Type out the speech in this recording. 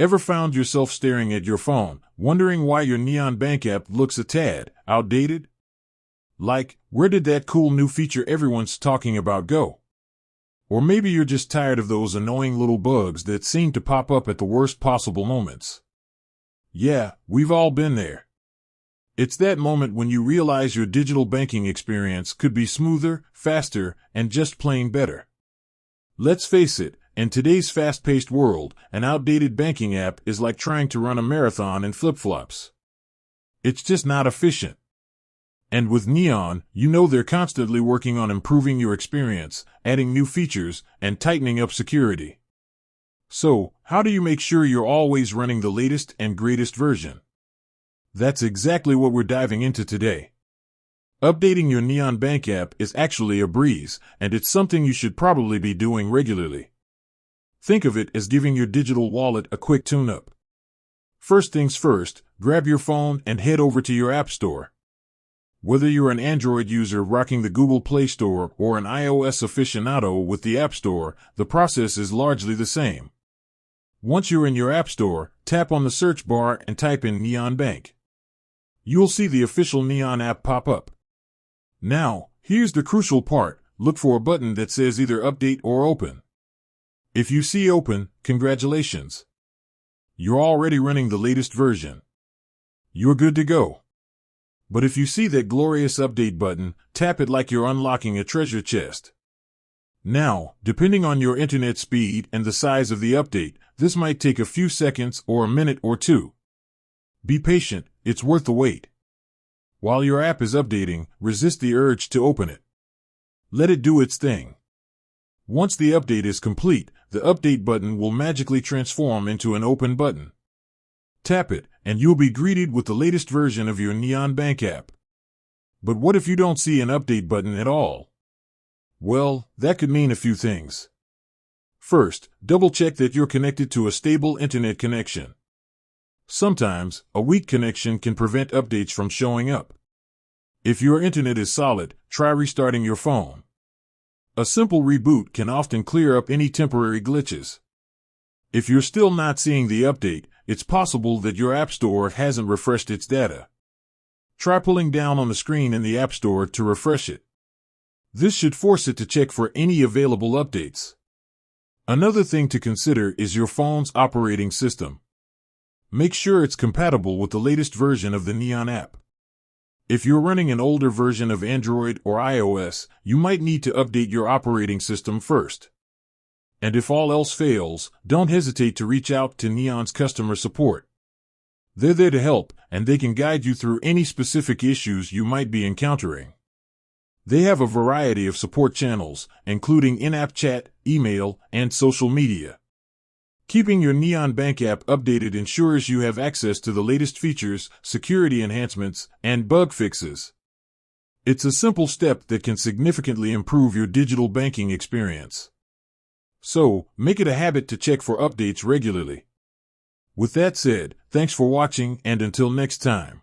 Ever found yourself staring at your phone, wondering why your Neon Bank app looks a tad outdated? Like, where did that cool new feature everyone's talking about go? Or maybe you're just tired of those annoying little bugs that seem to pop up at the worst possible moments. Yeah, we've all been there. It's that moment when you realize your digital banking experience could be smoother, faster, and just plain better. Let's face it, in today's fast-paced world, an outdated banking app is like trying to run a marathon in flip-flops. It's just not efficient. And with Neon, you know they're constantly working on improving your experience, adding new features, and tightening up security. So, how do you make sure you're always running the latest and greatest version? That's exactly what we're diving into today. Updating your Neon Bank app is actually a breeze, and it's something you should probably be doing regularly. Think of it as giving your digital wallet a quick tune-up. First things first, grab your phone and head over to your App Store. Whether you're an Android user rocking the Google Play Store or an iOS aficionado with the App Store, the process is largely the same. Once you're in your App Store, tap on the search bar and type in Neon Bank. You'll see the official Neon app pop up. Now, here's the crucial part. Look for a button that says either Update or Open. If you see Open, congratulations. You're already running the latest version. You're good to go. But if you see that glorious Update button, tap it like you're unlocking a treasure chest. Now, depending on your internet speed and the size of the update, this might take a few seconds or a minute or two. Be patient, it's worth the wait. While your app is updating, resist the urge to open it. Let it do its thing. Once the update is complete, the Update button will magically transform into an Open button. Tap it, and you'll be greeted with the latest version of your Neon Bank app. But what if you don't see an Update button at all? Well, that could mean a few things. First, double-check that you're connected to a stable internet connection. Sometimes, a weak connection can prevent updates from showing up. If your internet is solid, try restarting your phone. A simple reboot can often clear up any temporary glitches. If you're still not seeing the update, it's possible that your App Store hasn't refreshed its data. Try pulling down on the screen in the App Store to refresh it. This should force it to check for any available updates. Another thing to consider is your phone's operating system. Make sure it's compatible with the latest version of the Neon app. If you're running an older version of Android or iOS, you might need to update your operating system first. And if all else fails, don't hesitate to reach out to Neon's customer support. They're there to help, and they can guide you through any specific issues you might be encountering. They have a variety of support channels, including in-app chat, email, and social media. Keeping your Neon Bank app updated ensures you have access to the latest features, security enhancements, and bug fixes. It's a simple step that can significantly improve your digital banking experience. So, make it a habit to check for updates regularly. With that said, thanks for watching, and until next time.